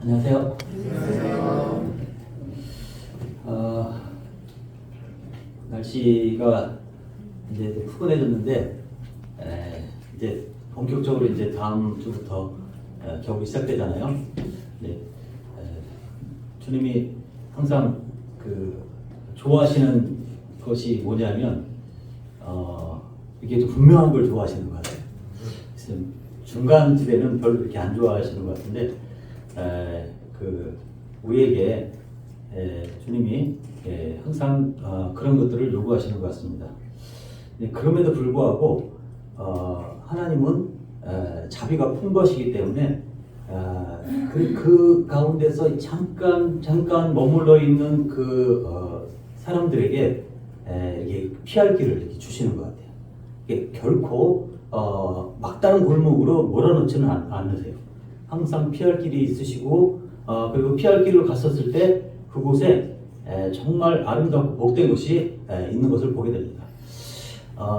안녕하세요. 안녕하세요. 날씨가 이제 푸근해졌는데 이제 본격적으로 이제 다음 주부터 겨울이 시작되잖아요. 네, 주님이 항상 그 좋아하시는 것이 뭐냐면 이게 좀 분명한 걸 좋아하시는 것 같아요. 중간 지대는 별로 그렇게 안 좋아하시는 것 같은데 우리에게 주님이 항상 그런 것들을 요구하시는 것 같습니다. 그럼에도 불구하고 하나님은 자비가 풍부하시기 때문에 그 가운데서 잠깐 머물러 있는 사람들에게 이게 피할 길을 이렇게 주시는 것 같아요. 이게 결코 막다른 골목으로 몰아넣지는 않으세요. 항상 피할 길이 있으시고 그리고 피할 길을 갔었을 때 그곳에 정말 아름답고 복된 곳이 있는 것을 보게 됩니다.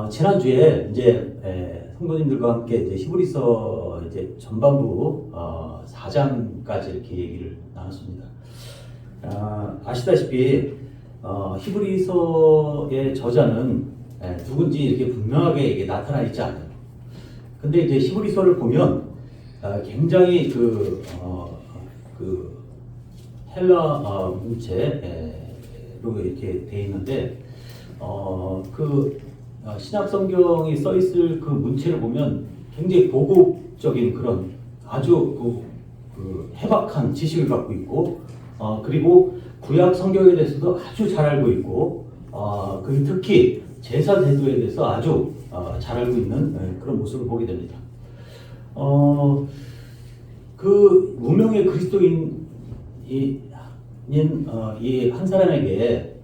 지난주에 이제 성도님들과 함께 이제 히브리서 이제 전반부 4장까지 이렇게 얘기를 나눴습니다. 아시다시피 히브리서의 저자는 누군지 이렇게 분명하게 이게 나타나 있지 않아요. 근데 이제 히브리서를 보면 굉장히 헬라 문체로 이렇게 돼 있는데 신약 성경이 써 있을 그 문체를 보면 굉장히 고급적인 그런 아주 해박한 지식을 갖고 있고 그리고 구약 성경에 대해서도 아주 잘 알고 있고 특히 제사 제도에 대해서 아주 잘 알고 있는 그런 모습을 보게 됩니다. 그 무명의 그리스도인인 이 한 사람에게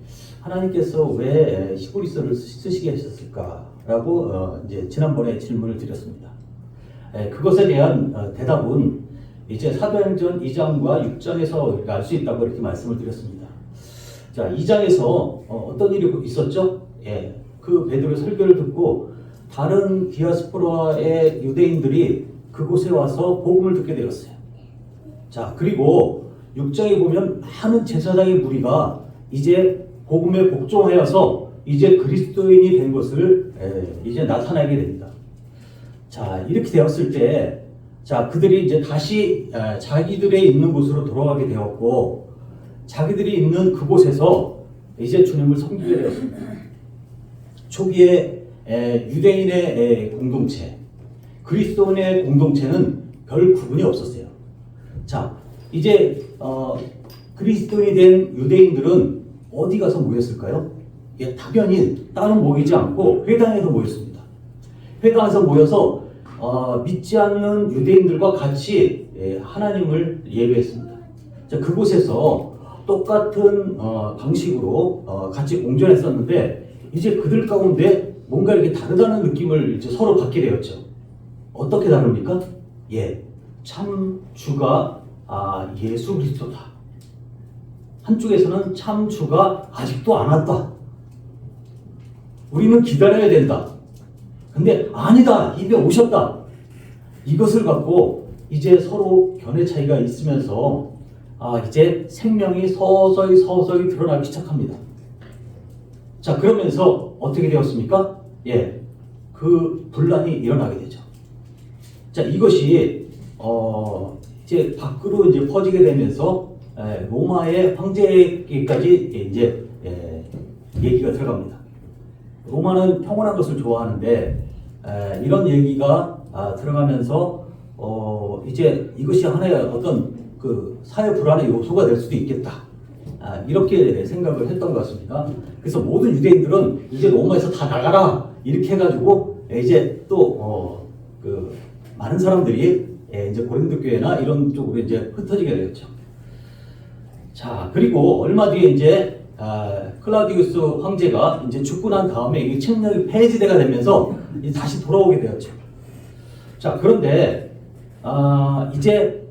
하나님께서 왜 히브리서를 쓰시게 하셨을까라고 이제 지난번에 질문을 드렸습니다. 그것에 대한 대답은 이제 사도행전 2장과 6장에서 알 수 있다고 이렇게 말씀을 드렸습니다. 자, 2장에서 어떤 일이 있었죠? 그 베드로의 설교를 듣고 다른 디아스포라의 유대인들이 그곳에 와서 복음을 듣게 되었어요. 자, 그리고 6장에 보면 많은 제사장의 무리가 이제 복음에 복종하여서 이제 그리스도인이 된 것을 이제 나타나게 됩니다. 자, 이렇게 되었을 때, 자, 그들이 이제 다시 자기들의 있는 곳으로 돌아가게 되었고, 자기들이 있는 그곳에서 이제 주님을 섬기게 되었습니다. 초기에 유대인의 공동체, 그리스도인의 공동체는 별 구분이 없었어요. 자, 이제 그리스도인이 된 유대인들은 어디 가서 모였을까요? 당연히 다른 모이지 않고 회당에서 모였습니다. 회당에서 모여서 믿지 않는 유대인들과 같이 하나님을 예배했습니다. 자, 그곳에서 똑같은 방식으로 같이 공존했었는데 이제 그들 가운데 뭔가 이렇게 다르다는 느낌을 이제 서로 받게 되었죠. 어떻게 다릅니까? 참 주가 예수 그리스도다. 한쪽에서는 참 주가 아직도 안 왔다. 우리는 기다려야 된다. 근데 아니다. 이미 오셨다. 이것을 갖고 이제 서로 견해 차이가 있으면서 이제 생명이 서서히 드러나기 시작합니다. 자, 그러면서 어떻게 되었습니까? 그 분란이 일어나게 되죠. 자, 이것이 이제 밖으로 이제 퍼지게 되면서 로마의 황제에게까지 이제 얘기가 들어갑니다. 로마는 평온한 것을 좋아하는데 이런 얘기가 들어가면서 이제 이것이 하나의 어떤 그 사회 불안의 요소가 될 수도 있겠다. 이렇게 생각을 했던 것 같습니다. 그래서 모든 유대인들은 이제 로마에서 다 나가라 이렇게 해가지고 이제 또 많은 사람들이 이제 고린도 교회나 이런 쪽으로 이제 흩어지게 되었죠. 자, 그리고 얼마 뒤에 이제 클라우디우스 황제가 이제 죽고 난 다음에 이 책령이 폐지되가 되면서 이제 다시 돌아오게 되었죠. 자, 그런데 이제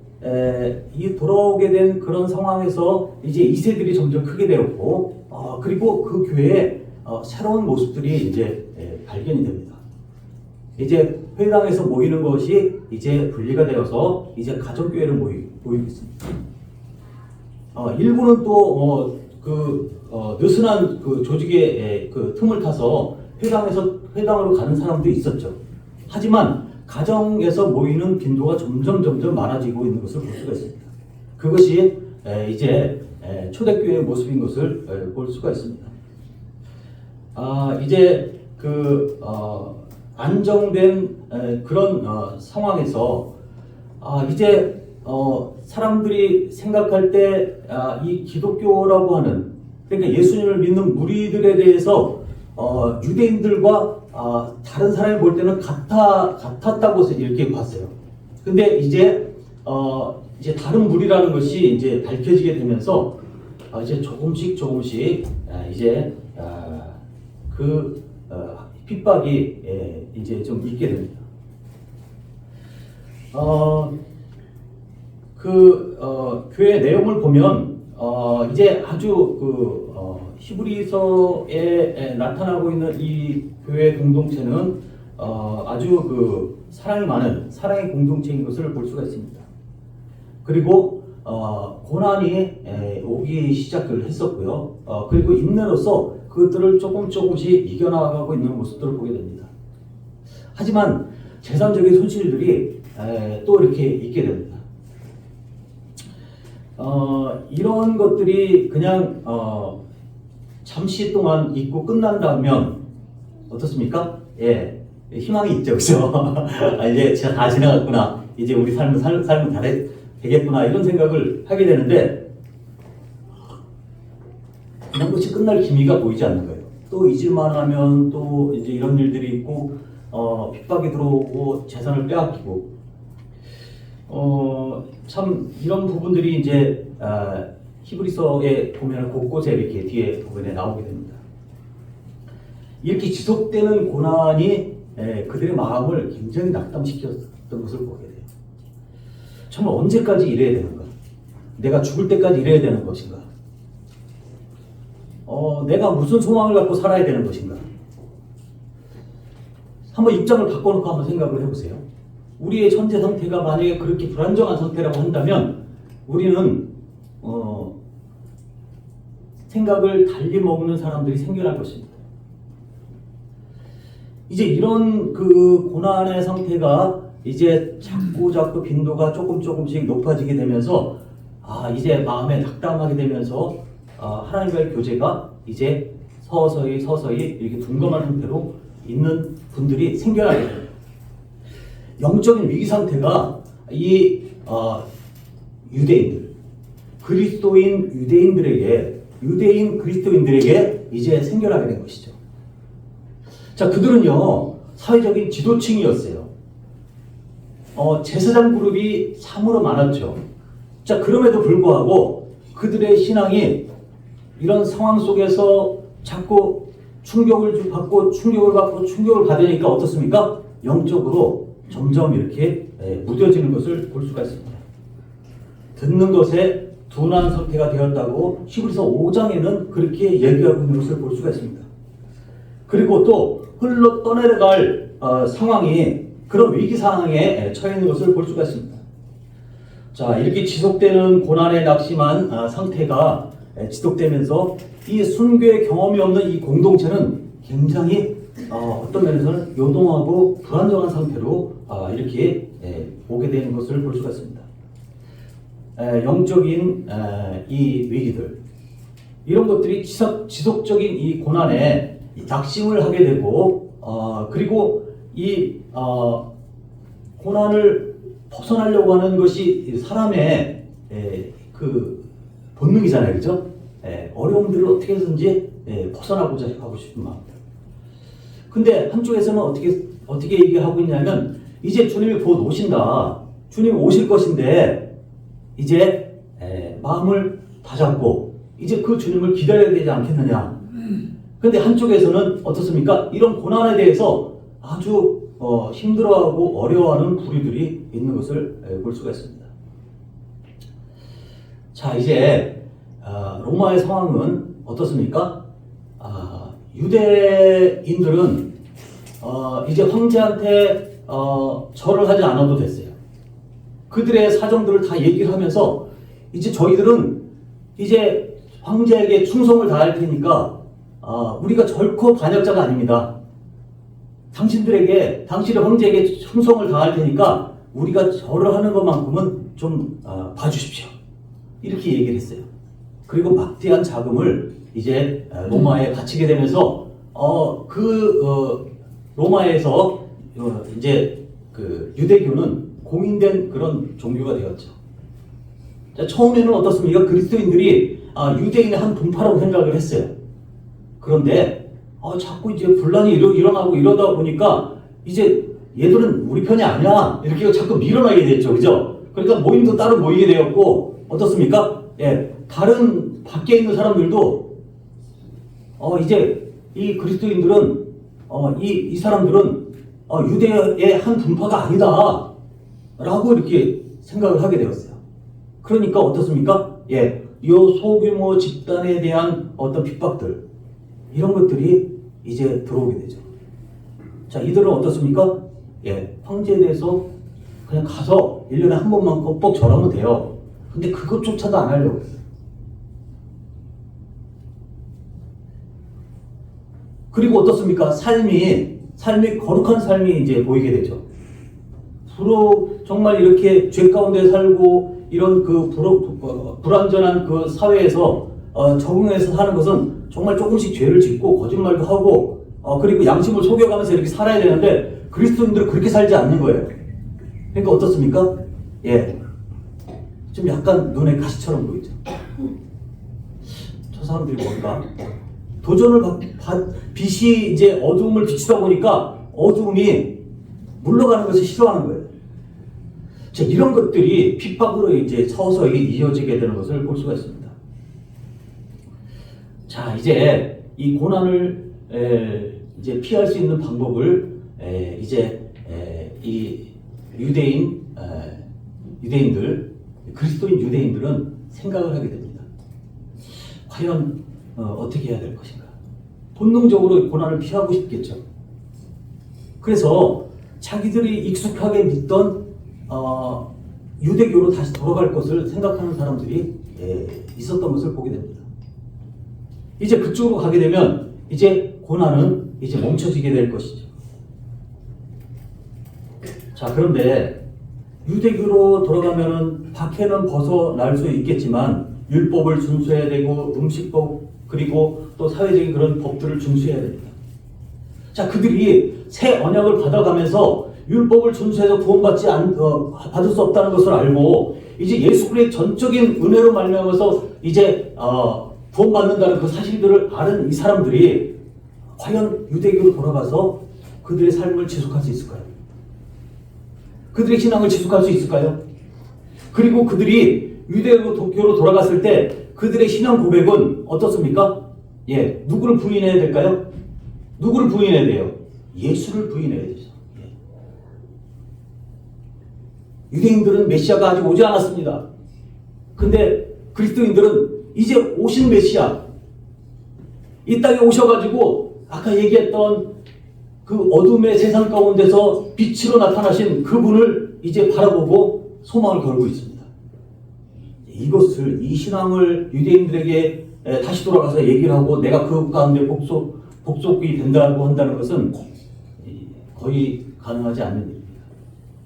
이 돌아오게 된 그런 상황에서 이제 2세들이 점점 크게 되었고 그리고 그 교회에 새로운 모습들이 이제 발견이 됩니다. 이제 회당에서 모이는 것이 이제 분리가 되어서 이제 가정교회를 모이고 있습니다. 일부는 또 느슨한 그 조직의 그 틈을 타서 회당으로 가는 사람도 있었죠. 하지만 가정에서 모이는 빈도가 점점 많아지고 있는 것을 볼 수가 있습니다. 그것이 이제 초대교회의 모습인 것을 볼 수가 있습니다. 이제 안정된 그런 상황에서 이제 사람들이 생각할 때 이 기독교라고 하는, 그러니까 예수님을 믿는 무리들에 대해서 유대인들과 다른 사람이 볼 때는 같았다고 이렇게 봤어요. 근데 이제 다른 무리라는 것이 이제 밝혀지게 되면서 이제 조금씩 이제 핍박이 이제 좀 있게 됩니다. 교회 내용을 보면 이제 아주 히브리서에 나타나고 있는 이 교회 공동체는 아주 사랑이 많은 사랑의 공동체인 것을 볼 수가 있습니다. 그리고 고난이 오기 시작을 했었고요. 그리고 인내로서 그것들을 조금씩 이겨나가고 있는 모습들을 보게 됩니다. 하지만 제3적인 손실들이 또 이렇게 있게 됩니다. 이런 것들이 그냥 잠시 동안 있고 끝난다면 어떻습니까? 예, 희망이 있죠, 그죠? 이제 제가 다 지나갔구나. 이제 우리 삶은 잘 되겠구나. 이런 생각을 하게 되는데, 그냥 끝이 끝날 기미가 보이지 않는 거예요. 또 잊을만 하면 또 이제 이런 일들이 있고, 핍박이 들어오고, 재산을 빼앗기고, 참 이런 부분들이 이제 히브리서에 보면 곳곳에 이렇게 뒤에 부분에 나오게 됩니다. 이렇게 지속되는 고난이 그들의 마음을 굉장히 낙담시켰던 것을 보게 돼요. 정말 언제까지 이래야 되는가? 내가 죽을 때까지 이래야 되는 것인가? 내가 무슨 소망을 갖고 살아야 되는 것인가? 한번 입장을 바꿔놓고 한번 생각을 해보세요. 우리의 현재 상태가 만약에 그렇게 불안정한 상태라고 한다면 우리는 생각을 달리 먹는 사람들이 생겨날 것입니다. 이제 이런 고난의 상태가 이제 자꾸 빈도가 조금씩 높아지게 되면서 이제 마음에 낙담하게 되면서 하나님과의 교제가 이제 서서히 이렇게 둔감한 상태로 있는 분들이 생겨나게 됩니다. 영적인 위기 상태가 이 유대인들, 유대인 그리스도인들에게 이제 생겨나게 된 것이죠. 자, 그들은요 사회적인 지도층이었어요. 제사장 그룹이 참으로 많았죠. 자, 그럼에도 불구하고 그들의 신앙이 이런 상황 속에서 자꾸 충격을 받으니까 어떻습니까? 영적으로 점점 이렇게 무뎌지는 것을 볼 수가 있습니다. 듣는 것에 둔한 상태가 되었다고 히브리서 5장에는 그렇게 얘기하고 있는 것을 볼 수가 있습니다. 그리고 또 흘러 떠내려갈 상황이 그런 위기 상황에 처해 있는 것을 볼 수가 있습니다. 자, 이렇게 지속되는 고난에 낙심한 상태가 지속되면서 이 순교의 경험이 없는 이 공동체는 굉장히 어떤 면에서는 요동하고 불안정한 상태로 이렇게 오게 되는 것을 볼 수가 있습니다. 영적인 이 위기들, 이런 것들이 지속적인 이 고난에 낙심을 하게 되고 그리고 이 고난을 벗어나려고 하는 것이 사람의 그 본능이잖아요, 그죠? 어려움들을 어떻게 해서든지 벗어나고자 하고 싶은 마음들. 근데 한쪽에서는 어떻게 얘기하고 있냐면 이제 주님이 곧 오신다. 주님이 오실 것인데 이제 마음을 다잡고 이제 그 주님을 기다려야 되지 않겠느냐. 근데 한쪽에서는 어떻습니까? 이런 고난에 대해서 아주 힘들어하고 어려워하는 부류들이 있는 것을 볼 수가 있습니다. 자, 이제 로마의 상황은 어떻습니까? 유대인들은 이제 황제한테 절을 하지 않아도 됐어요. 그들의 사정들을 다 얘기를 하면서 이제 저희들은 이제 황제에게 충성을 다할 테니까 우리가 절코 반역자가 아닙니다. 당신의 황제에게 충성을 다할 테니까 우리가 절을 하는 것만큼은 좀 봐주십시오. 이렇게 얘기를 했어요. 그리고 막대한 자금을 이제 로마에 바치게 되면서 로마에서 이제 그 유대교는 공인된 그런 종교가 되었죠. 자, 처음에는 어떻습니까? 그리스도인들이 유대인의 한 분파라고 생각을 했어요. 그런데 자꾸 이제 분란이 일어나고 이러다 보니까 이제 얘들은 우리 편이 아니야 이렇게 자꾸 밀어나게 됐죠, 그죠? 그러니까 모임도 따로 모이게 되었고 어떻습니까? 예, 다른 밖에 있는 사람들도 이제 이 그리스도인들은 이 사람들은 유대의 한 분파가 아니다 라고 이렇게 생각을 하게 되었어요. 그러니까 어떻습니까? 예, 이 소규모 집단에 대한 어떤 핍박들 이런 것들이 이제 들어오게 되죠. 자, 이들은 어떻습니까? 예, 황제에 대해서 그냥 가서 1년에 한 번만 꼭 절하면 돼요. 근데 그것조차도 안 하려고 했어요. 그리고 어떻습니까? 삶이 거룩한 삶이 이제 보이게 되죠. 정말 이렇게 죄 가운데 살고 이런 그 불완전한 그 사회에서 적응해서 사는 것은 정말 조금씩 죄를 짓고 거짓말도 하고 그리고 양심을 속여가면서 이렇게 살아야 되는데 그리스도인들은 그렇게 살지 않는 거예요. 그러니까 어떻습니까? 예, 좀 약간 눈에 가시처럼 보이죠. 저 사람들이 뭔가 빛이 이제 어두움을 비추다 보니까 어두움이 물러가는 것을 싫어하는 거예요. 자, 이런 것들이 핍박으로 이제 서서히 이어지게 되는 것을 볼 수가 있습니다. 자, 이제 이 고난을 이제 피할 수 있는 방법을 이제 이 유대인들, 그리스도인 유대인들은 생각을 하게 됩니다. 과연 어떻게 해야 될 것인가? 본능적으로 고난을 피하고 싶겠죠. 그래서 자기들이 익숙하게 믿던 유대교로 다시 돌아갈 것을 생각하는 사람들이 있었던 것을 보게 됩니다. 이제 그쪽으로 가게 되면 이제 고난은 이제 멈춰지게 될 것이죠. 자, 그런데 유대교로 돌아가면은 박해는 벗어날 수 있겠지만 율법을 준수해야 되고 음식법 그리고 또 사회적인 그런 법들을 준수해야 됩니다. 자, 그들이 새 언약을 받아가면서 율법을 준수해서 받을 수 없다는 것을 알고 이제 예수 그리스도의 전적인 은혜로 말미암아서 이제 구원받는다는 그 사실들을 아는 이 사람들이 과연 유대교로 돌아가서 그들의 삶을 지속할 수 있을까요? 그들의 신앙을 지속할 수 있을까요? 그리고 그들이 유대교로 돌아갔을 때 그들의 신앙 고백은 어떻습니까? 예, 누구를 부인해야 될까요? 누구를 부인해야 돼요? 예수를 부인해야 되죠. 유대인들은 메시아가 아직 오지 않았습니다. 근데 그리스도인들은 이제 오신 메시아, 이 땅에 오셔가지고 아까 얘기했던 그 어둠의 세상 가운데서 빛으로 나타나신 그분을 이제 바라보고 소망을 걸고 있습니다. 이 신앙을 유대인들에게 다시 돌아가서 얘기를 하고 내가 그 가운데 복속이 된다고 한다는 것은 거의 가능하지 않는 일입니다.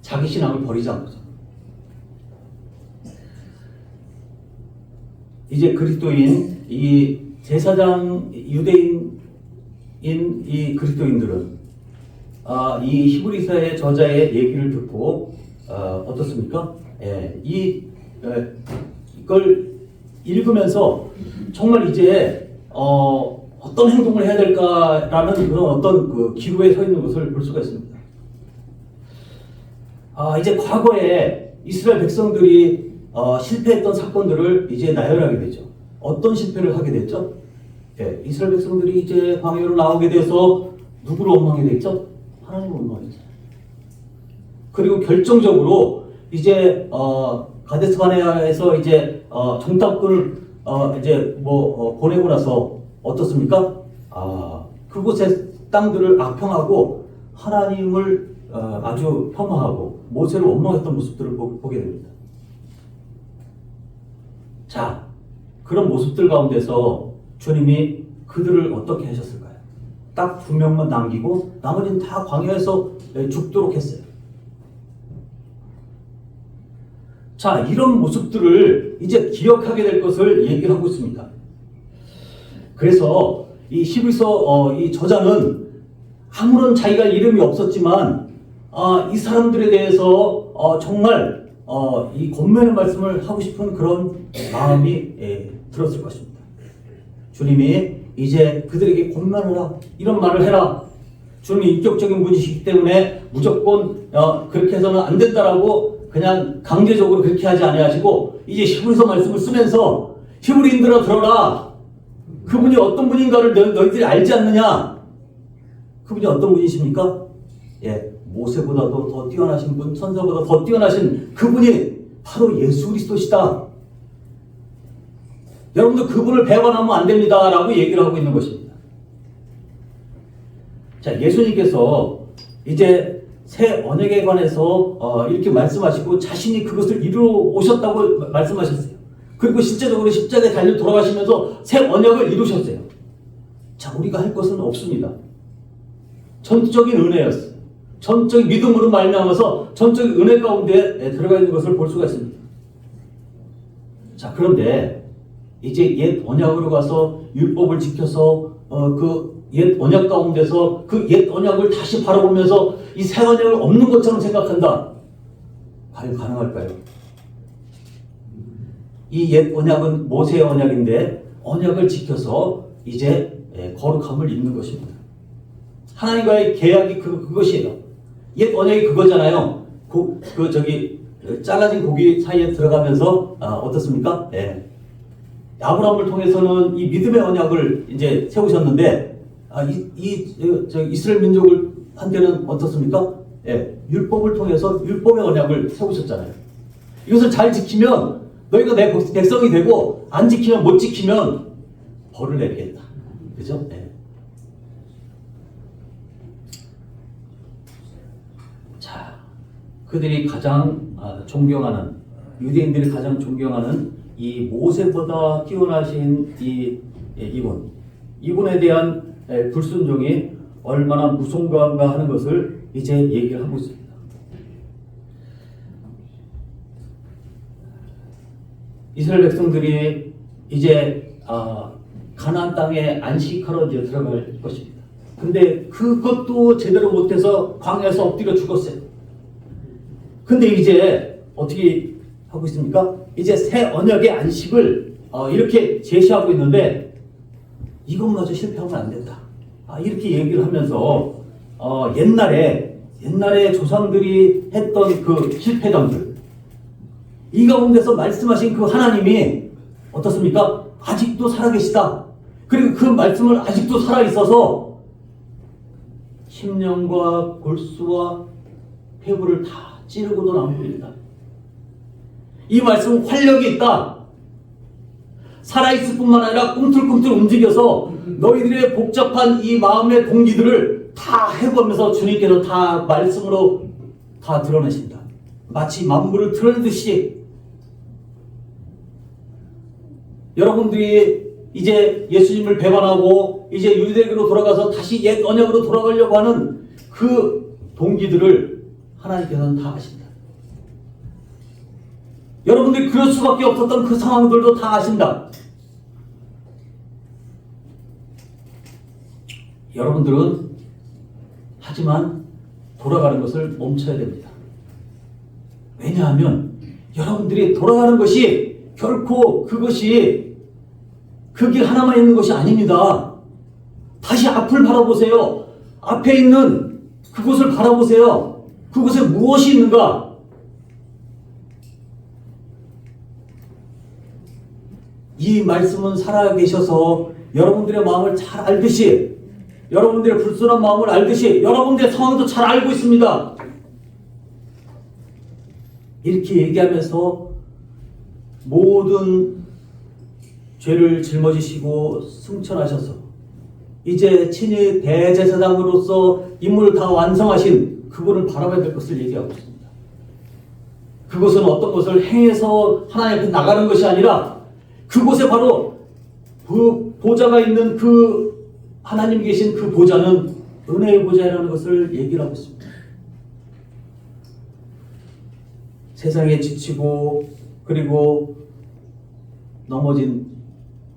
자기 신앙을 버리지 않고서. 이제 그리스도인, 이 제사장 유대인인 이 그리스도인들은 이 히브리서의 저자의 얘기를 듣고 어떻습니까? 이걸 읽으면서 정말 이제 어떤 행동을 해야 될까라는 그런 어떤 그 기로에 서 있는 것을 볼 수가 있습니다. 이제 과거에 이스라엘 백성들이 실패했던 사건들을 이제 나열하게 되죠. 어떤 실패를 하게 됐죠? 예, 이스라엘 백성들이 이제 광야로 나오게 돼서 누구를 원망하게 됐죠? 하나님을 원망했죠. 그리고 결정적으로 이제 가데스 바네아에서 이제 정탐꾼을 이제 보내고 나서 어떻습니까? 그곳의 땅들을 악평하고 하나님을 아주 폄하하고 모세를 원망했던 모습들을 보게 됩니다. 자, 그런 모습들 가운데서 주님이 그들을 어떻게 하셨을까요? 딱 2명만 남기고 나머지는 다 광야에서 죽도록 했어요. 자, 이런 모습들을 이제 기억하게 될 것을 얘기를 하고 있습니다. 그래서 이 히브리서 이 저자는 아무런 자기가 이름이 없었지만 이 사람들에 대해서 정말 이 권면의 말씀을 하고 싶은 그런 마음이 들었을 것입니다. 주님이 이제 그들에게 권면하라, 이런 말을 해라. 주님이 인격적인 분이시기 때문에 무조건 그렇게 해서는 안 된다라고 그냥 강제적으로 그렇게 하지 아니하시고 이제 히브리서 말씀을 쓰면서 히브리인들아 들어라. 그분이 어떤 분인가를 너희들이 알지 않느냐? 그분이 어떤 분이십니까? 예, 모세보다도 더 뛰어나신 분, 천사보다 더 뛰어나신 그분이 바로 예수 그리스도시다. 여러분들 그분을 배반하면 안 됩니다 라고 얘기를 하고 있는 것입니다. 자, 예수님께서 이제 새 언약에 관해서 이렇게 말씀하시고 자신이 그것을 이루어 오셨다고 말씀하셨어요. 그리고 실제적으로 십자가에 달려 돌아가시면서 새 언약을 이루셨어요. 자, 우리가 할 것은 없습니다. 전적인 은혜였어요. 전적인 믿음으로 말미암아서 전적인 은혜 가운데 들어가 있는 것을 볼 수가 있습니다. 자, 그런데 이제 옛 언약으로 가서 율법을 지켜서 그 옛 언약 가운데서 그 옛 언약을 다시 바라보면서 이 새 언약을 없는 것처럼 생각한다. 과연 가능할까요? 이 옛 언약은 모세의 언약인데 언약을 지켜서 이제 거룩함을 입는 것입니다. 하나님과의 계약이 그것이에요. 옛 언약이 그거잖아요. 잘라진 고기 사이에 들어가면서 어떻습니까? 네. 아브라함을 통해서는 이 믿음의 언약을 이제 세우셨는데 이스라엘 민족을 한테는 어떻습니까? 예, 율법을 통해서 율법의 언약을 세우셨잖아요. 이것을 잘 지키면 너희가 내 백성이 되고 안 지키면 못 지키면 벌을 내리겠다. 그죠? 예. 자, 그들이 가장 존경하는, 유대인들이 가장 존경하는 이 모세보다 뛰어나신 이분에 대한 불순종이 얼마나 무성한가 하는 것을 이제 얘기를 하고 있습니다. 이스라엘 백성들이 이제 가나안 땅에 안식하러 이제 들어갈 것입니다. 근데 그것도 제대로 못해서 광야에서 엎드려 죽었어요. 근데 이제 어떻게 하고 있습니까? 이제 새 언약의 안식을 이렇게 제시하고 있는데 이것마저 실패하면 안 된다. 이렇게 얘기를 하면서 옛날에 조상들이 했던 그 실패담들, 이 가운데서 말씀하신 그 하나님이 어떻습니까? 아직도 살아계시다. 그리고 그 말씀을 아직도 살아있어서 심령과 골수와 폐부를 다 찌르고도 남깁니다. 이 말씀은 활력이 있다. 살아있을 뿐만 아니라 꿈틀꿈틀 움직여서 너희들의 복잡한 이 마음의 동기들을 다 해보면서 주님께서 다 말씀으로 다 드러내신다. 마치 만물을 드러내듯이 여러분들이 이제 예수님을 배반하고 이제 유대교로 돌아가서 다시 옛 언약으로 돌아가려고 하는 그 동기들을 하나님께서는 다 아신다. 여러분들이 그럴 수밖에 없었던 그 상황들도 다 아신다. 여러분들은 하지만 돌아가는 것을 멈춰야 됩니다. 왜냐하면 여러분들이 돌아가는 것이 결코 그게 하나만 있는 것이 아닙니다. 다시 앞을 바라보세요. 앞에 있는 그곳을 바라보세요. 그곳에 무엇이 있는가? 이 말씀은 살아계셔서 여러분들의 마음을 잘 알듯이, 여러분들의 불순한 마음을 알듯이 여러분들의 상황도 잘 알고 있습니다. 이렇게 얘기하면서 모든 죄를 짊어지시고 승천하셔서 이제 친히 대제사장으로서 임무를 다 완성하신 그분을 바라봐야 될 것을 얘기하고 있습니다. 그것은 어떤 것을 행해서 하나님 앞에 나가는 것이 아니라 그곳에 바로 그 보좌가 있는 그 하나님 계신 그 보좌는 은혜의 보좌라는 것을 얘기를 하고 있습니다. 세상에 지치고 그리고 넘어진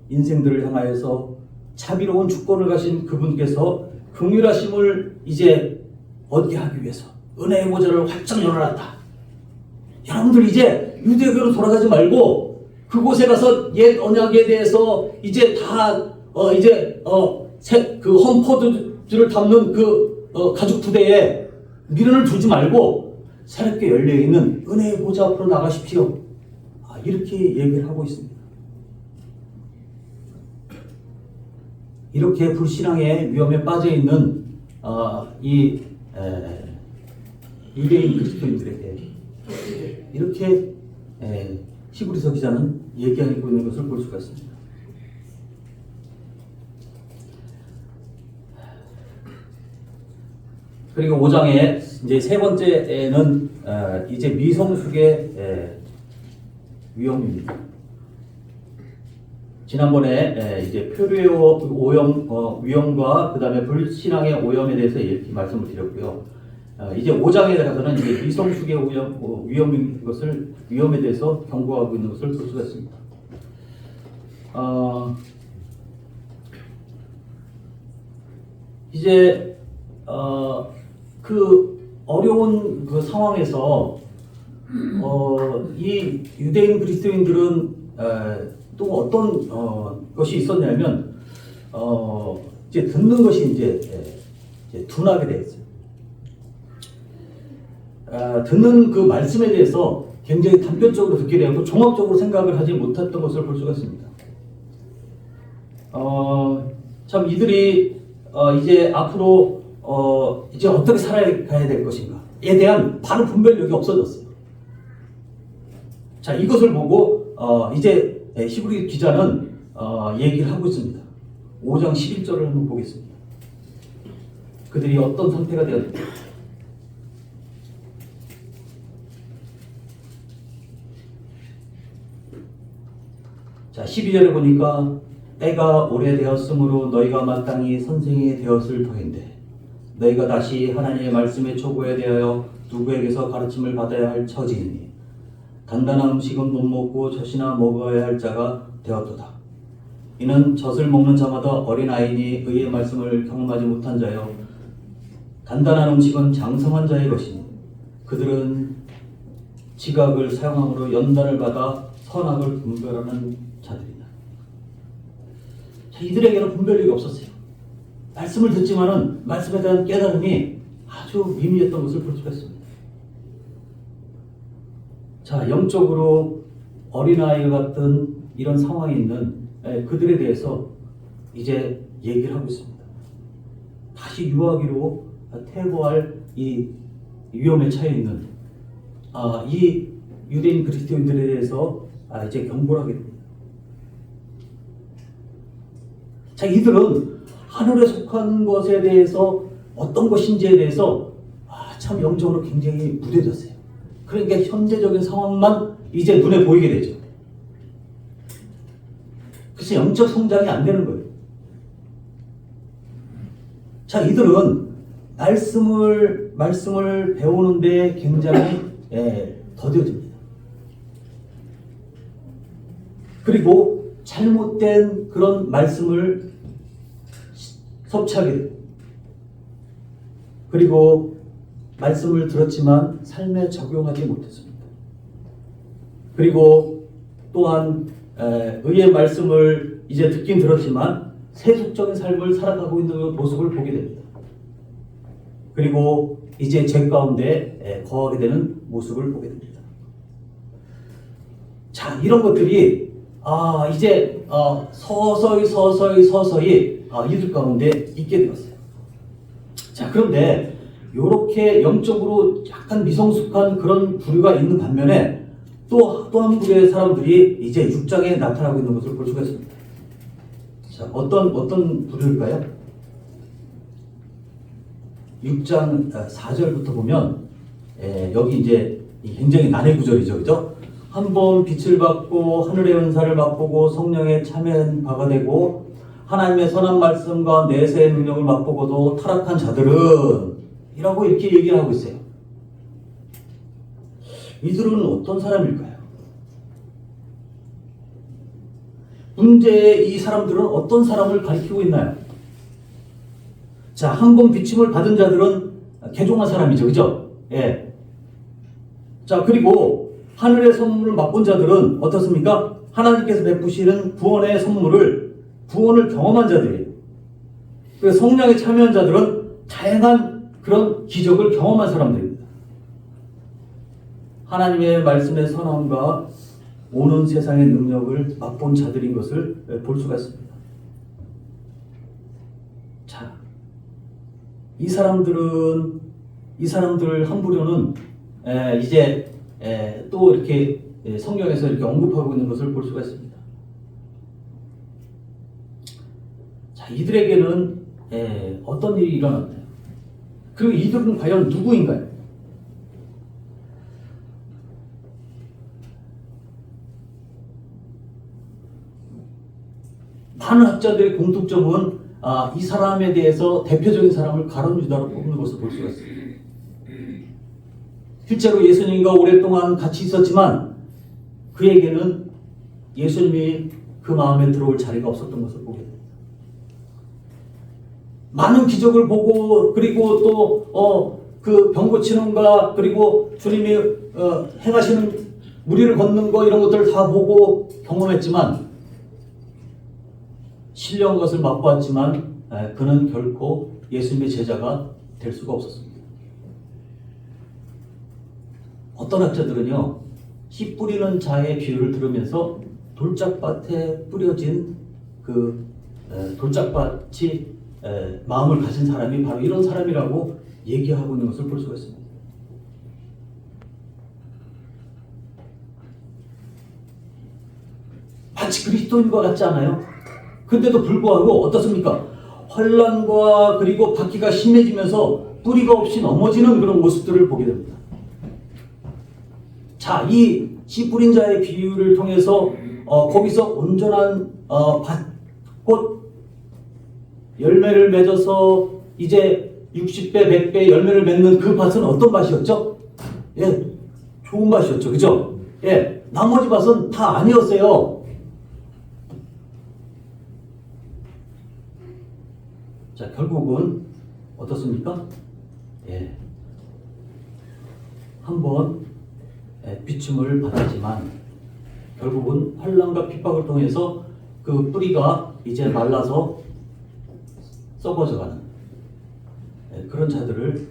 인생들을 향하여서 자비로운 주권을 가신 그분께서 긍휼하심을 이제 얻게 하기 위해서 은혜의 보좌를 활짝 열어놨다. 여러분들 이제 유대교로 돌아가지 말고 그곳에 가서 옛 언약에 대해서 이제 다 그 험포드를 담는 그 가죽 부대에 미련을 두지 말고 새롭게 열려있는 은혜의 보좌 앞으로 나가십시오. 이렇게 얘기를 하고 있습니다. 이렇게 불신앙의 위험에 빠져있는 이 유대인 그리스도인들에게 이렇게 히브리서 기자는 얘기하고 있는 것을 볼 수가 있습니다. 그리고 5장의 이제 세 번째는 이제 미성숙의 위험입니다. 지난번에 이제 표류의 위험과 그 다음에 불신앙의 오염에 대해서 이렇게 말씀을 드렸고요. 이제 5장에 가서는 이제 미성숙의 위험에 대해서 경고하고 있는 것을 볼 수가 있습니다. 이제 그 어려운 그 상황에서 이 유대인 그리스도인들은 또 어떤 것이 있었냐면 이제 듣는 것이 이제 둔하게 되었어요. 듣는 그 말씀에 대해서 굉장히 단편적으로 듣게 되었고 종합적으로 생각을 하지 못했던 것을 볼 수가 있습니다. 참 이들이 이제 앞으로 이제 어떻게 살아가야 될 것인가에 대한 바로 분별력이 없어졌어요. 자, 이것을 보고 이제 히브리 기자는 얘기를 하고 있습니다. 5장 11절을 한번 보겠습니다. 그들이 어떤 상태가 되었는지. 자, 12절에 보니까 때가 오래되었으므로 너희가 마땅히 선생이 되었을 터인데 너희가 다시 하나님의 말씀의 초보에 대하여 누구에게서 가르침을 받아야 할 처지이니 단단한 음식은 못 먹고 젖이나 먹어야 할 자가 되었도다. 이는 젖을 먹는 자마다 어린아이니 의의 말씀을 경험하지 못한 자여 단단한 음식은 장성한 자의 것이니 그들은 지각을 사용함으로 연단을 받아 선악을 분별하는 자들이다. 자, 이들에게는 분별력이 없었어요. 말씀을 듣지만은 말씀에 대한 깨달음이 아주 미미했던 것을 볼 수가 있습니다. 자, 영적으로 어린아이 같은 이런 상황에 있는 그들에 대해서 이제 얘기를 하고 있습니다. 다시 유아기로 퇴보할 이 위험에 처해 있는 이 유대인 그리스도인들에 대해서 이제 경고를 하게 됩니다. 자, 이들은 하늘에 속한 것에 대해서 어떤 것인지에 대해서 참 영적으로 굉장히 무뎌졌어요. 그러니까 현재적인 상황만 이제 눈에 보이게 되죠. 그래서 영적 성장이 안 되는 거예요. 자, 이들은 말씀을 배우는데 굉장히 더뎌집니다. 그리고 잘못된 그런 말씀을 섭취하게 됩니다. 그리고 말씀을 들었지만 삶에 적용하지 못했습니다. 그리고 또한 의의 말씀을 이제 듣긴 들었지만 세속적인 삶을 살아가고 있는 모습을 보게 됩니다. 그리고 이제 죄 가운데 거하게 되는 모습을 보게 됩니다. 자, 이런 것들이 이제 서서히 이들 가운데 있게 되었어요. 자, 그런데 이렇게 영적으로 약간 미성숙한 그런 부류가 있는 반면에 또 한 부류의 사람들이 이제 6장에 나타나고 있는 것을 볼 수가 있습니다. 자, 어떤 부류일까요? 6장 4절부터 보면 여기 이제 굉장히 난해 구절이죠, 그죠? 한 번 빛을 받고 하늘의 은사를 맛보고 성령에 참여한 바가 되고 하나님의 선한 말씀과 내세의 능력을 맛보고도 타락한 자들은 이라고 이렇게 얘기하고 있어요. 이들은 어떤 사람일까요? 문제의 이 사람들은 어떤 사람을 가리키고 있나요? 자, 한 번 비침을 받은 자들은 개종한 사람이죠. 그죠? 예. 자, 그리고 하늘의 선물을 맛본 자들은 어떻습니까? 하나님께서 베푸시는 구원을 경험한 자들이에요. 그래서 성령에 참여한 자들은 다양한 그런 기적을 경험한 사람들입니다. 하나님의 말씀의 선함과 오는 세상의 능력을 맛본 자들인 것을 볼 수가 있습니다. 자, 이 사람들 한 부류는 이제 또 이렇게 성경에서 이렇게 언급하고 있는 것을 볼 수가 있습니다. 자, 이들에게는 어떤 일이 일어났나요? 그리고 이들은 과연 누구인가요? 많은 학자들의 공통점은 이 사람에 대해서 대표적인 사람을 가룟 유다로 뽑는 것을 볼 수가 있습니다. 실제로 예수님과 오랫동안 같이 있었지만 그에게는 예수님이 그 마음에 들어올 자리가 없었던 것을 보게 됩니다. 많은 기적을 보고 그리고 또 그 병 고치는가 그리고 주님이 행하시는 무리를 걷는 거 이런 것들을 다 보고 경험했지만 신령한 것을 맛보았지만 그는 결코 예수님의 제자가 될 수가 없었습니다. 어떤 학자들은요, 씨 뿌리는 자의 비유를 들으면서 돌짝밭에 뿌려진 그 돌짝밭이 마음을 가진 사람이 바로 이런 사람이라고 얘기하고 있는 것을 볼 수가 있습니다. 마치 그리스도인과 같지 않아요? 근데도 불구하고 어떻습니까? 환난과 그리고 박해가 심해지면서 뿌리가 없이 넘어지는 그런 모습들을 보게 됩니다. 자, 이 씨 뿌린 자의 비유를 통해서 거기서 온전한 밭꽃 열매를 맺어서 이제 60배, 100배 열매를 맺는 그 밭은 어떤 밭이었죠? 예, 좋은 밭이었죠. 그죠? 예, 나머지 밭은 다 아니었어요. 자, 결국은 어떻습니까? 예, 한번 비춤을 받았지만 결국은 환난과 핍박을 통해서 그 뿌리가 이제 말라서 썩어져가는 그런 자들을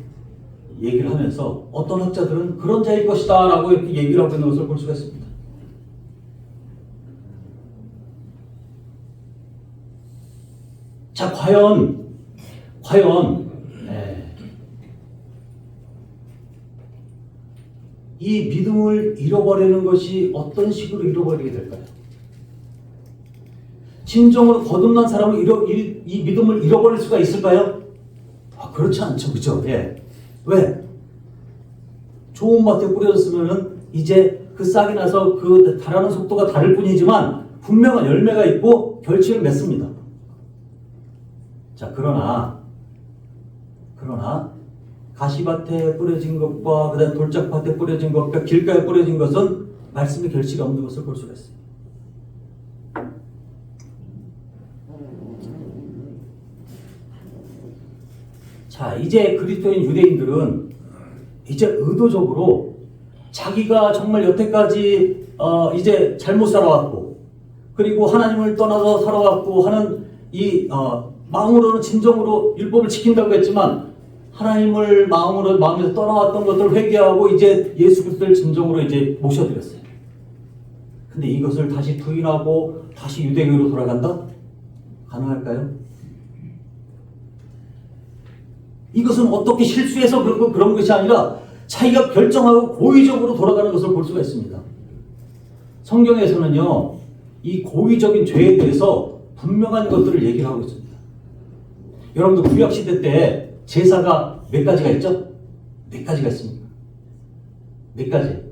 얘기를 하면서 어떤 학자들은 그런 자일 것이다 라고 이렇게 얘기를 하고 있는 것을 볼 수가 있습니다. 자, 과연 이 믿음을 잃어버리는 것이 어떤 식으로 잃어버리게 될까요? 진정으로 거듭난 사람은 이 믿음을 잃어버릴 수가 있을까요? 그렇지 않죠. 그죠? 예. 왜? 좋은 밭에 뿌려졌으면은 이제 그 싹이 나서 그 자라는 속도가 다를 뿐이지만 분명한 열매가 있고 결실을 맺습니다. 자, 그러나 가시밭에 뿌려진 것과 그다음 돌짝밭에 뿌려진 것과 길가에 뿌려진 것은 말씀의 결실이 없는 것을 볼 수가 있습니다. 자, 이제 그리스도인 유대인들은 이제 의도적으로 자기가 정말 여태까지 이제 잘못 살아왔고 그리고 하나님을 떠나서 살아왔고 하는 이 마음으로는 진정으로 율법을 지킨다고 했지만 하나님을 마음에서 떠나왔던 것들을 회개하고 이제 예수 그리스도를 진정으로 이제 모셔드렸어요. 근데 이것을 다시 부인하고 다시 유대교로 돌아간다? 가능할까요? 이것은 어떻게 실수해서 그런 것이 아니라 자기가 결정하고 고의적으로 돌아가는 것을 볼 수가 있습니다. 성경에서는요, 이 고의적인 죄에 대해서 분명한 것들을 얘기를 하고 있습니다. 여러분들 구약시대 때 제사가 몇 가지가 있죠? 몇 가지가 있습니까? 몇 가지?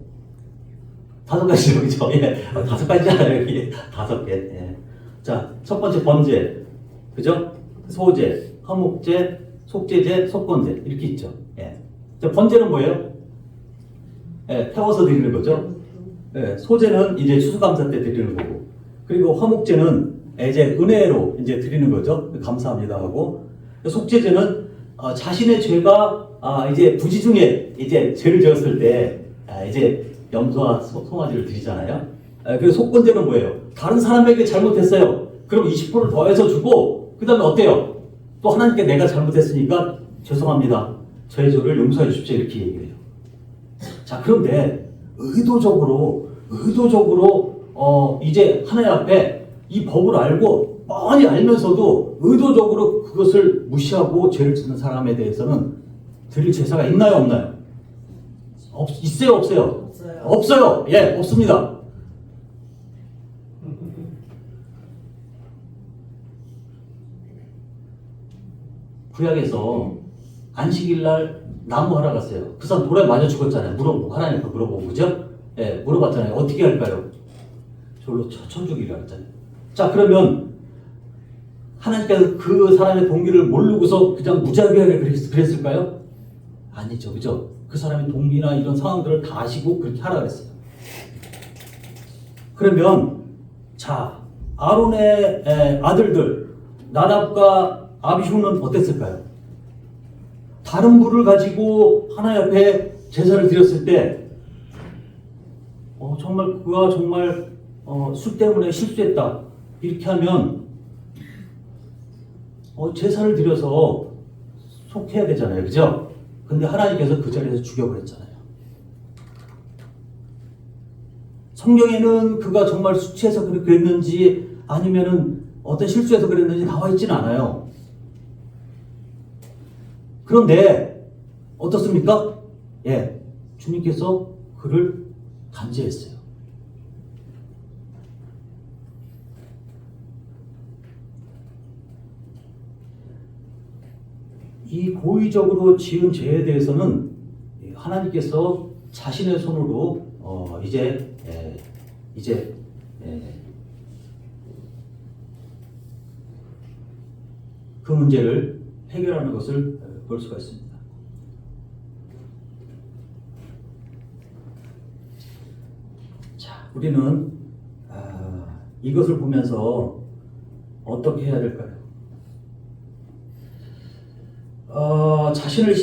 다섯 가지죠, 그죠? 예, 다섯 가지잖아요, 여기. 다섯 개. 예. 자, 첫 번째 범죄, 그죠? 소재, 화목제, 속죄제, 속건제 이렇게 있죠. 예. 자, 범죄는 뭐예요? 예, 태워서 드리는 거죠. 예, 소재는 이제 추수감사 때 드리는 거고, 그리고 화목제는 이제 은혜로 이제 드리는 거죠. 감사합니다 하고, 속죄제는 자신의 죄가 이제 부지 중에 이제 죄를 지었을 때 이제 염소와 송아지를 드리잖아요. 그래서 속건제는 뭐예요? 다른 사람에게 잘못했어요. 그럼 20%를 더해서 주고, 그 다음에 어때요? 또 하나님께 내가 잘못했으니까 죄송합니다. 저의 죄를 용서해 주십시오. 이렇게 얘기를 해요. 자, 그런데 의도적으로 이제 하나님 앞에 이 법을 알고 뻔히 알면서도 의도적으로 그것을 무시하고 죄를 짓는 사람에 대해서는 드릴 제사가 있나요, 없나요? 있어요, 없어요? 없어요. 없어요. 예, 없습니다. 구약에서 안식일 날 나무 하러 갔어요. 그 사람 돌에 맞아 죽었잖아요. 하나님께 물어보고, 그죠? 예, 물어봤잖아요. 어떻게 할까요? 저걸로 쳐 죽이라 했잖아요. 자, 그러면 하나님께서 그 사람의 동기를 모르고서 그냥 무자비하게 그랬을까요? 아니죠, 그죠? 그 사람의 동기나 이런 상황들을 다 아시고 그렇게 하라 그랬어요. 그러면 자, 아론의 아들들 나답과 아비후는 어땠을까요? 다른 불을 가지고 하나님 앞에 제사를 드렸을 때 정말 그가 정말 술 때문에 실수했다 이렇게 하면 제사를 드려서 속해야 되잖아요, 그죠? 근데 하나님께서 그 자리에서 죽여버렸잖아요. 성경에는 그가 정말 술 취해서 그랬는지 아니면은 어떤 실수해서 그랬는지 나와 있지는 않아요. 그런데 어떻습니까? 예, 주님께서 그를 단죄했어요. 이 고의적으로 지은 죄에 대해서는 하나님께서 자신의 손으로 이제 그 문제를 해결하는 것을 볼 수가 있습니다. 자, 우리는 이것을 보면서 어떻게 해야 될까요? 자신을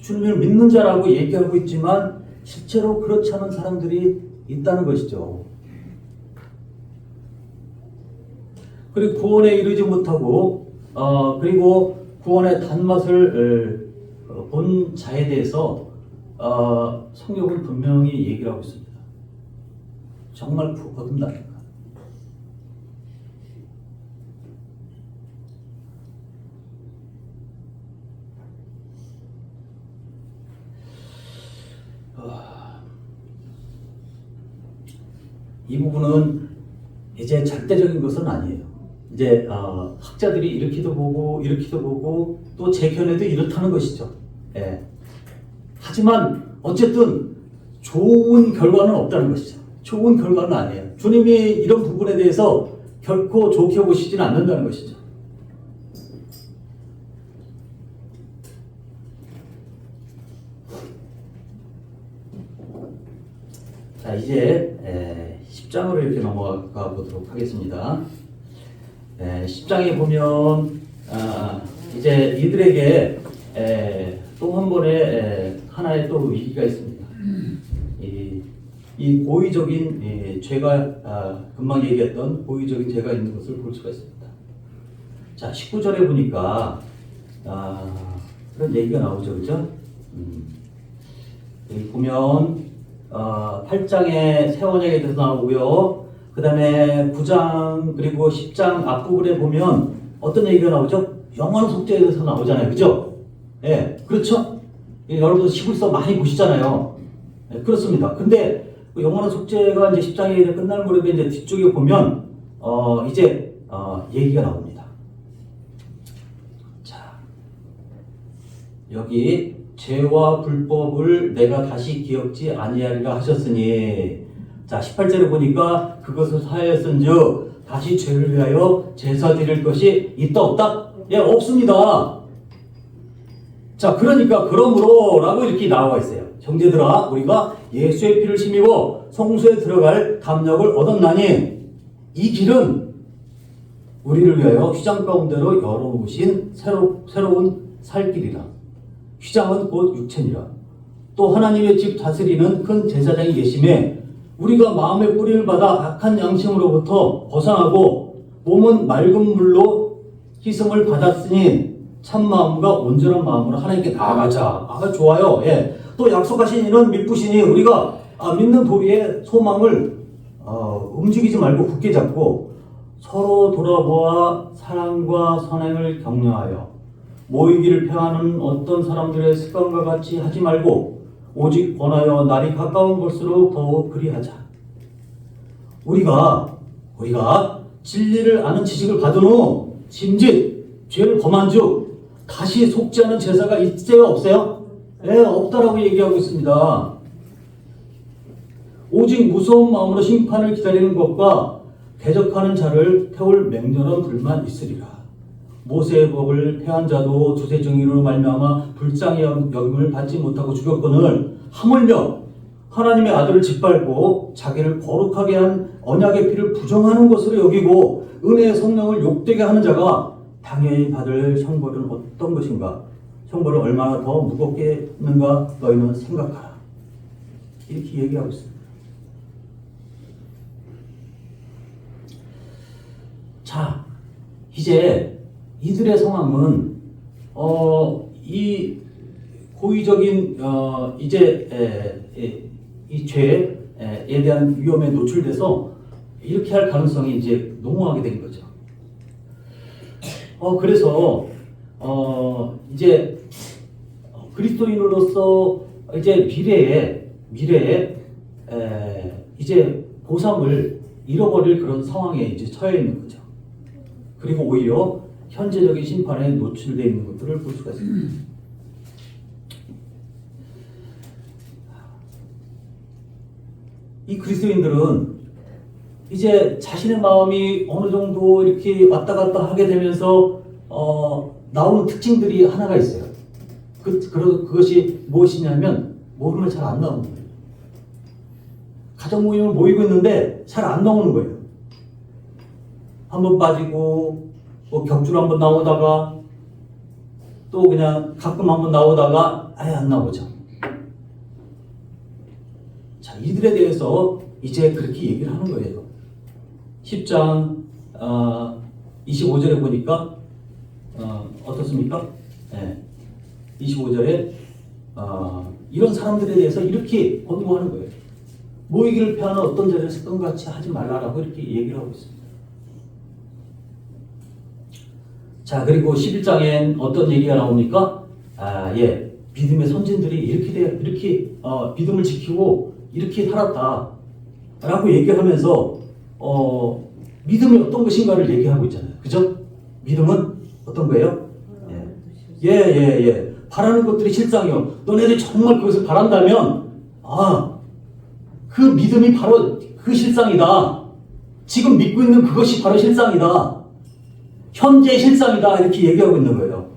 주님을 믿는 자라고 얘기하고 있지만 실제로 그렇지 않은 사람들이 있다는 것이죠. 그리고 구원에 이르지 못하고 그리고 구원의 단맛을 본 자에 대해서 성경은 분명히 얘기를 하고 있습니다. 정말 거듭나니까. 이 부분은 이제 절대적인 것은 아니에요. 이제 학자들이 이렇게도 보고 또 제 견해도 이렇다는 것이죠. 예. 하지만 어쨌든 좋은 결과는 없다는 것이죠. 좋은 결과는 아니에요. 주님이 이런 부분에 대해서 결코 좋게 보시지는 않는다는 것이죠. 자, 이제 10장으로 이렇게 넘어가 보도록 하겠습니다. 10장에 보면 이제 이들에게 또 한 번의 하나의 또 위기가 있습니다. 이 고의적인 죄가 금방 얘기했던 고의적인 죄가 있는 것을 볼 수가 있습니다. 자, 19절에 보니까 그런 얘기가 나오죠, 그죠? 여기 보면 8장에 새 언약에 대해서 나오고요. 그 다음에 9장 그리고 10장 앞부분에 보면 어떤 얘기가 나오죠? 영원 속죄에 대해서 나오잖아요. 그죠? 예, 그렇죠? 여러분도 시골서 많이 보시잖아요. 예, 그렇습니다. 근데 영원한 속죄가 이제 10장에 끝나는 무렵에 이제 뒤쪽에 보면 이제 얘기가 나옵니다. 자, 여기 죄와 불법을 내가 다시 기억지 아니하리라 하셨으니, 자, 18절에 보니까 그것을 사하였은즉 다시 죄를 위하여 제사 드릴 것이 있다 없다? 예, 없습니다. 자, 그러니까 그러므로 라고 이렇게 나와 있어요. 형제들아, 우리가 예수의 피를 힘입어 성소에 들어갈 담력을 얻었나니 이 길은 우리를 위하여 휘장 가운데로 열어놓으신 새로운 살 길이라. 휘장은 곧 육체니라. 또 하나님의 집 다스리는 큰 제사장이 계심에 우리가 마음의 뿌리를 받아 악한 양심으로부터 벗어나고 몸은 맑은 물로 희생을 받았으니 참 마음과 온전한 마음으로 하나님께 나아가자. 좋아요. 예. 또 약속하신 이는 믿으시니 우리가 믿는 도리의 소망을 움직이지 말고 굳게 잡고 서로 돌아보아 사랑과 선행을 격려하여 모이기를 펴하는 어떤 사람들의 습관과 같이 하지 말고 오직 권하여 날이 가까운 것으로 더욱 그리하자. 우리가 진리를 아는 지식을 받은 후 심짓 죄를 범한 즉 다시 속지 않은 제사가 있어요 없어요? 네, 없다라고 얘기하고 있습니다. 오직 무서운 마음으로 심판을 기다리는 것과 대적하는 자를 태울 맹렬한 불만 있으리라. 모세의 법을 폐한 자도 두세 증인으로 말미암아 불쌍히 여김을 받지 못하고 죽였거늘 하물며 하나님의 아들을 짓밟고 자기를 거룩하게 한 언약의 피를 부정하는 것으로 여기고 은혜의 성령을 욕되게 하는 자가 당연히 받을 형벌은 어떤 것인가? 형벌을 얼마나 더 무겁게 했는가 너희는 생각하라. 이렇게 얘기하고 있습니다. 자, 이제 이들의 상황은 이 고의적인 이 죄에 대한 위험에 노출돼서 이렇게 할 가능성이 이제 농후하게 된 거죠. 그래서 이제 그리스도인으로서 이제 미래에 이제 보상을 잃어버릴 그런 상황에 이제 처해 있는 거죠. 그리고 오히려 현재적인 심판에 노출되어 있는 것들을 볼 수가 있습니다. 이 그리스도인들은 이제 자신의 마음이 어느 정도 이렇게 왔다 갔다 하게 되면서 나오는 특징들이 하나가 있어요. 그것이 무엇이냐면 모임을 잘 안 나오는 거예요. 가정 모임을 모이고 있는데 잘 안 나오는 거예요. 한번 빠지고 뭐 격주로 한번 나오다가 또 그냥 가끔 한번 나오다가 아예 안 나오죠. 자, 이들에 대해서 이제 그렇게 얘기를 하는 거예요. 10장 25절에 보니까 어떻습니까? 네. 25절에 이런 사람들에 대해서 이렇게 권고하는 거예요. 모이기를 펴하는 어떤 자를 습관같이 하지 말라라고 이렇게 얘기를 하고 있습니다. 자, 그리고 11장엔 어떤 얘기가 나옵니까? 믿음의 선진들이 이렇게 믿음을 지키고 이렇게 살았다라고 얘기하면서 믿음이 어떤 것인가를 얘기하고 있잖아요. 그죠? 믿음은 어떤 거예요? 바라는 것들이 실상이요. 너네들이 정말 그것을 바란다면 그 믿음이 바로 그 실상이다. 지금 믿고 있는 그것이 바로 실상이다. 현재 실상이다. 이렇게 얘기하고 있는 거예요.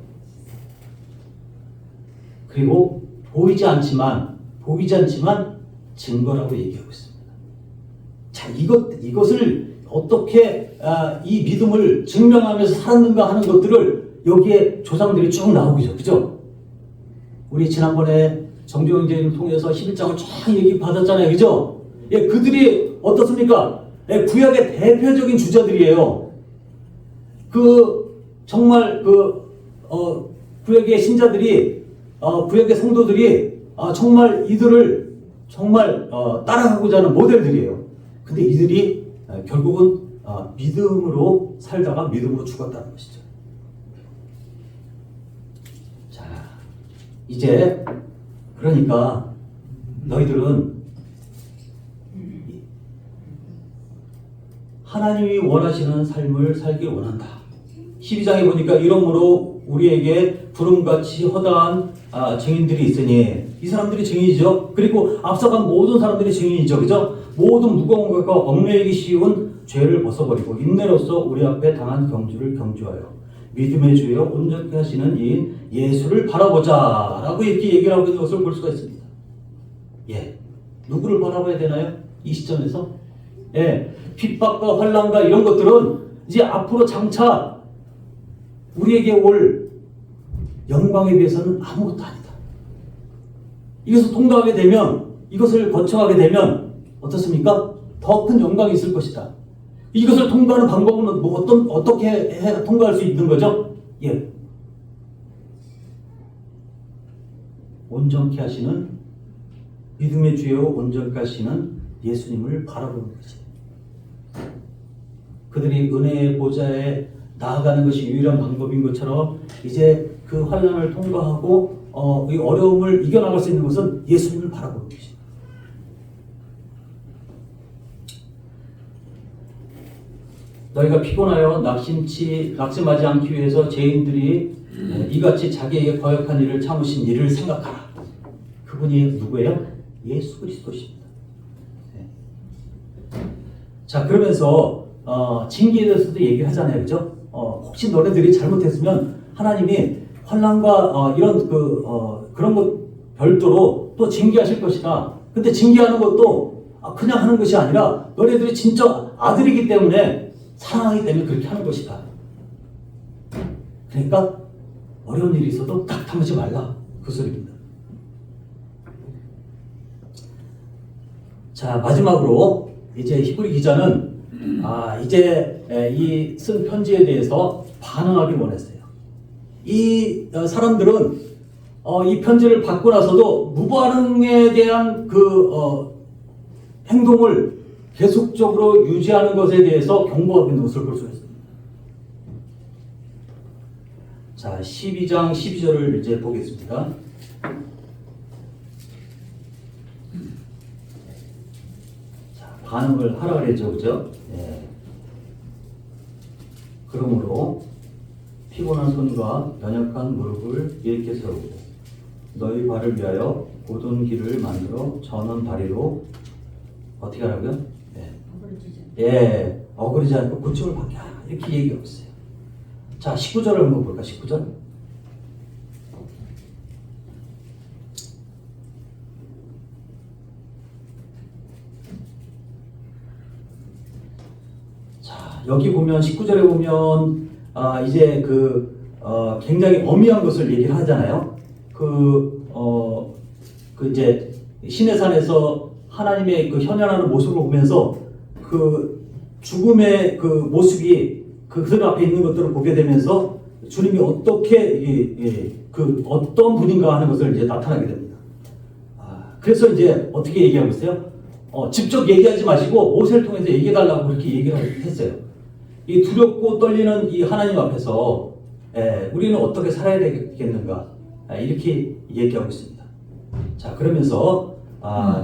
그리고 보이지 않지만 증거라고 얘기하고 있습니다. 자, 이것을 어떻게 이 믿음을 증명하면서 살았는가 하는 것들을 여기에 조상들이 쭉 나오죠. 그죠? 우리 지난번에 정주영제를 통해서 11장을 쫙 얘기 받았잖아요. 그죠? 그들이 어떻습니까? 구약의 대표적인 주자들이에요. 정말 구약의 신자들이, 구약의 성도들이 정말 이들을 정말 따라가고자 하는 모델들이에요. 근데 이들이 결국은 믿음으로 살다가 믿음으로 죽었다는 것이죠. 자, 이제 그러니까 너희들은 하나님이 원하시는 삶을 살길 원한다. 12장에 보니까 이러므로 우리에게 구름같이 허다한 증인들이 있으니 이 사람들이 증인이죠. 그리고 앞서간 모든 사람들이 증인이죠. 그죠? 모든 무거운 것과 얽매이기 쉬운 죄를 벗어버리고 인내로서 우리 앞에 당한 경주를 경주하여 믿음의 주여 온전케 하시는 이인 예수를 바라보자 라고 이렇게 얘기를 하고 있는 것을 볼 수가 있습니다. 예, 누구를 바라봐야 되나요? 이 시점에서? 예, 핍박과 환난과 이런 것들은 이제 앞으로 장차 우리에게 올 영광에 비해서는 아무것도 아니다. 이것을 통과하게 되면, 이것을 거쳐가게 되면 어떻습니까? 더 큰 영광이 있을 것이다. 이것을 통과하는 방법은 어떻게 통과할 수 있는 거죠? 예, 온전케 하시는 믿음의 주여 온전케 하시는 예수님을 바라보는 것이. 그들이 은혜의 보좌에 나아가는 것이 유일한 방법인 것처럼 이제 그 환난을 통과하고 이 어려움을 이겨나갈 수 있는 것은 예수님을 바라보는 것입니다. 너희가 피곤하여 낙심하지 않기 위해서 죄인들이 이같이 자기에게 거역한 일을 참으신 일을 생각하라. 그분이 누구예요? 예수 그리스도십니다. 네. 자, 그러면서 징계에 대해서도 얘기를 하잖아요, 그죠? 혹시 너네들이 잘못했으면 하나님이 환난과 이런 그런 것 별도로 또 징계하실 것이다. 근데 징계하는 것도 그냥 하는 것이 아니라 너네들이 진짜 아들이기 때문에 사랑하기 때문에 그렇게 하는 것이다. 그러니까 어려운 일이 있어도 낙담하지 말라. 그 소리입니다. 자, 마지막으로 이제 히브리 기자는 이제 이 쓴 편지에 대해서 반응하길 원했어요. 이 사람들은 이 편지를 받고 나서도 무반응에 대한 행동을 계속적으로 유지하는 것에 대해서 경고하고 있는 것을 볼 수 있습니다. 자, 12장 12절을 이제 보겠습니다. 자, 반응을 하라 그랬죠, 그죠? 네. 그러므로 피곤한 손과 연약한 무릎을 이렇게 세우고 너희 발을 위하여 곧은 길을 만들어 전원 다리로 어떻게 하라고요? 어그러지지 않고 고침을 받게 하라. 이렇게 얘기하고 있어요. 자, 19절을 한번 볼까? 19절. 자, 여기 보면 19절에 보면 이제 굉장히 엄미한 것을 얘기를 하잖아요. 이제 신의 산에서 하나님의 그 현현하는 모습을 보면서 그 죽음의 그 모습이 그들 앞에 있는 것들을 보게 되면서 주님이 어떻게 어떤 분인가 하는 것을 이제 나타나게 됩니다. 그래서 이제 어떻게 얘기하고 있어요? 직접 얘기하지 마시고 모세를 통해서 얘기해달라고 그렇게 얘기를 했어요. 이 두렵고 떨리는 이 하나님 앞에서 우리는 어떻게 살아야 되겠는가 이렇게 얘기하고 있습니다. 자, 그러면서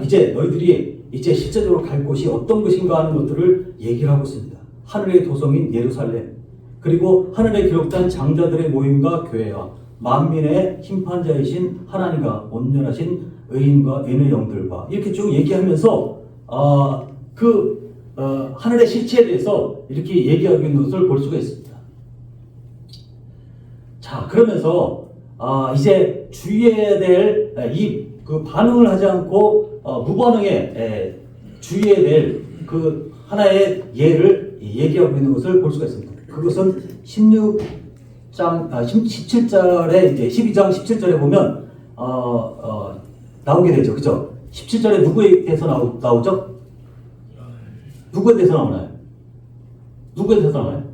이제 너희들이 이제 실제적으로 갈 곳이 어떤 것인가 하는 것들을 얘기를 하고 있습니다. 하늘의 도성인 예루살렘, 그리고 하늘에 기록된 장자들의 모임과 교회와 만민의 심판자이신 하나님과 온전하신 의인과 인의 영들과 이렇게 쭉 얘기하면서 하늘의 실체에 대해서 이렇게 얘기하고 있는 것을 볼 수가 있습니다. 자, 그러면서 이제 주의해야 될 그 반응을 하지 않고 무반응에 주의해야 될 그 하나의 예를 얘기하고 있는 것을 볼 수가 있습니다. 그것은 17절에 이제 12장 17절에 보면 나오게 되죠, 그죠? 17절에 누구에 대해서 나오죠? 누구에 대해서 나오나요? 누구에 대해서 나와요?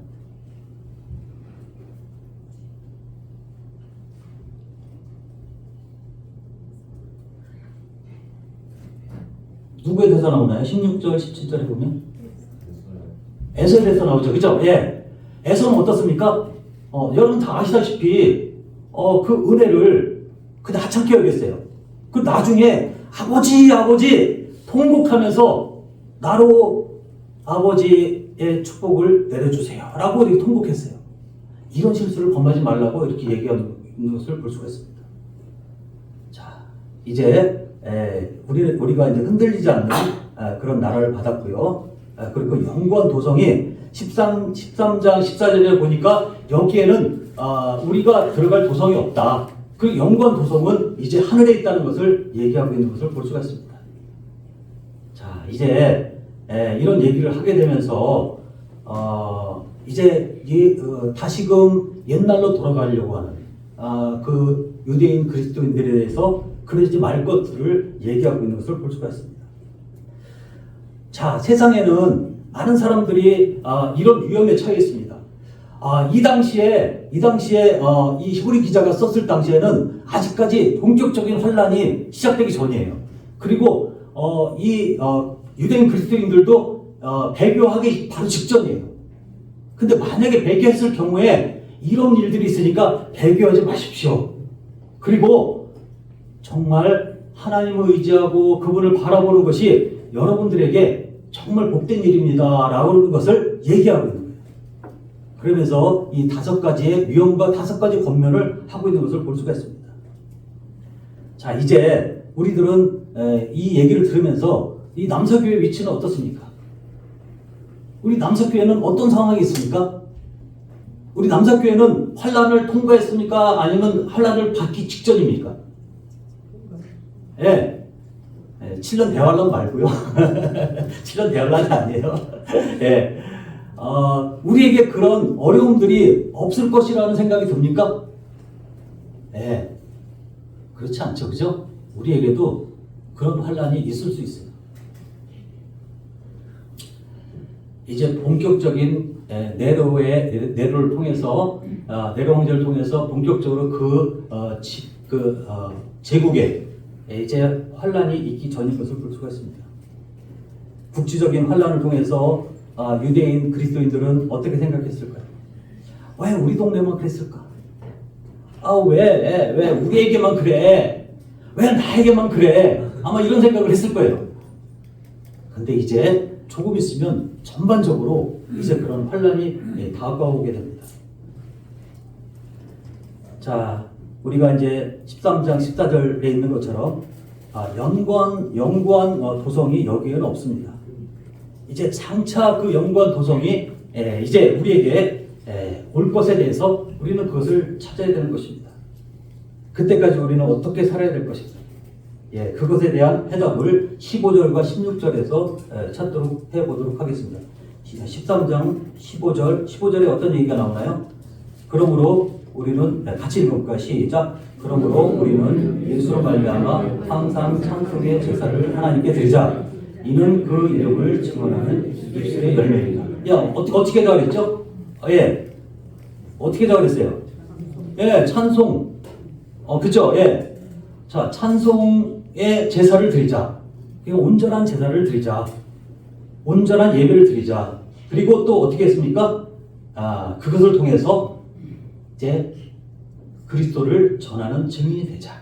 누구에 대해서 나오나요? 16절, 17절에 보면 에서에 대해서 나오죠, 그죠? 예. 에서는 어떻습니까? 여러분 다 아시다시피 그 은혜를 그냥 하찮게 여겼어요. 그 나중에 아버지 통곡하면서 나로 아버지의 축복을 내려주세요 라고 이렇게 통곡했어요. 이런 실수를 범하지 말라고 이렇게 얘기하는 것을 볼 수가 있습니다. 이제 우리가 이제 흔들리지 않는 그런 나라를 받았고요. 그리고 영권 도성이 13장 14절에 보니까 여기에는 우리가 들어갈 도성이 없다. 그 영권 도성은 이제 하늘에 있다는 것을 얘기하고 있는 것을 볼 수가 있습니다. 자, 이제 이런 얘기를 하게 되면서 이제 다시금 옛날로 돌아가려고 하는 그 유대인 그리스도인들에 대해서 그러지 말 것들을 얘기하고 있는 것을 볼 수가 있습니다. 자, 세상에는 많은 사람들이 이런 위험에 처해 있습니다. 이 당시에 이 히브리 기자가 썼을 당시에는 아직까지 본격적인 환란이 시작되기 전이에요. 그리고 유대인 그리스도인들도 배교하기 바로 직전이에요. 근데 만약에 배교했을 경우에 이런 일들이 있으니까 배교하지 마십시오. 그리고 정말 하나님을 의지하고 그분을 바라보는 것이 여러분들에게 정말 복된 일입니다 라고 하는 것을 얘기하고 있는 거예요. 그러면서 이 5가지의 위험과 5가지 권면을 하고 있는 것을 볼 수가 있습니다. 자, 이제 우리들은 이 얘기를 들으면서 이 남사교회 위치는 어떻습니까? 우리 남사교회는 어떤 상황이 있습니까? 우리 남사교회는 환란을 통과했습니까? 아니면 환란을 받기 직전입니까? 예. 7년 대환란 말고요. 7년 대환란이 아니에요. 예. 우리에게 그런 어려움들이 없을 것이라는 생각이 듭니까? 예. 그렇지 않죠. 그죠? 우리에게도 그런 환란이 있을 수 있어요. 이제 본격적인 네로를 통해서 네로 황제를 통해서 본격적으로 제국에 이제 환란이 있기 전인 것을 볼 수가 있습니다. 국지적인 환란을 통해서 유대인 그리스도인들은 어떻게 생각했을까요? 왜 우리 동네만 그랬을까? 왜 우리에게만 그래? 왜 나에게만 그래? 아마 이런 생각을 했을 거예요. 근데 이제 조금 있으면 전반적으로 이제 그런 환란이 다가오게 됩니다. 자, 우리가 이제 13장 14절에 있는 것처럼 영권 도성이 여기에는 없습니다. 이제 장차 그 영권 도성이 이제 우리에게 올 것에 대해서 우리는 그것을 찾아야 되는 것입니다. 그때까지 우리는 어떻게 살아야 될 것인가? 그것에 대한 해답을 15절과 16절에서 찾도록 해보도록 하겠습니다. 13장 15절에 어떤 얘기가 나오나요? 그러므로 우리는 같이 읽어볼까요? 시작. 그러므로 우리는 예수로 말미암아 항상 찬송의 제사를 하나님께 드리자. 이는 그 이름을 증언하는 입술의 열매입니다. 어떻게 다 그랬죠? 어떻게 다 그랬어요? 찬송. 그죠? 자, 찬송의 제사를 드리자. 온전한 제사를 드리자. 온전한 예배를 드리자. 그리고 또 어떻게 했습니까? 그것을 통해서 이제 그리스도를 전하는 증인이 되자.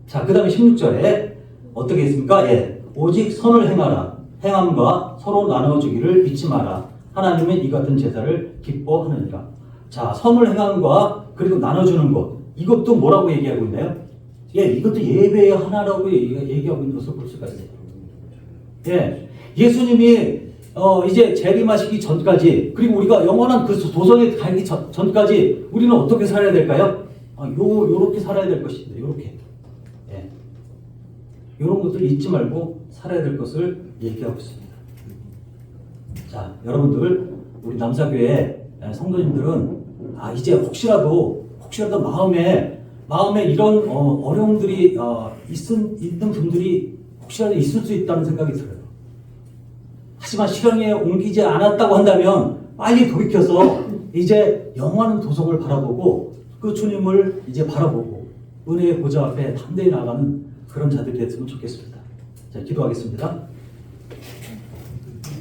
자, 그 다음에 16절에 어떻게 했습니까? 오직 선을 행하라. 행함과 서로 나눠주기를 잊지 마라. 하나님은 이 같은 제사를 기뻐하느니라. 자, 선을 행함과 그리고 나눠주는 것. 이것도 뭐라고 얘기하고 있나요? 이것도 예배의 하나라고 얘기하고 있는 것을 볼 수가 있어요. 예수님이 이제 재림하시기 전까지, 그리고 우리가 영원한 그 도성에 가기 전까지 우리는 어떻게 살아야 될까요? 요렇게 살아야 될 것입니다. 요렇게. 요런 것들 잊지 말고 살아야 될 것을 얘기하고 있습니다. 자, 여러분들, 우리 남사교회 성도님들은 이제 혹시라도 마음에 이런 어려움들이 있는 분들이 혹시라도 있을 수 있다는 생각이 들어요. 하지만 실현에 옮기지 않았다고 한다면 빨리 돌이켜서 이제 영원한 도성을 바라보고 그 주님을 이제 바라보고 은혜의 보좌 앞에 담대히 나가는 그런 자들이 됐으면 좋겠습니다. 자, 기도하겠습니다.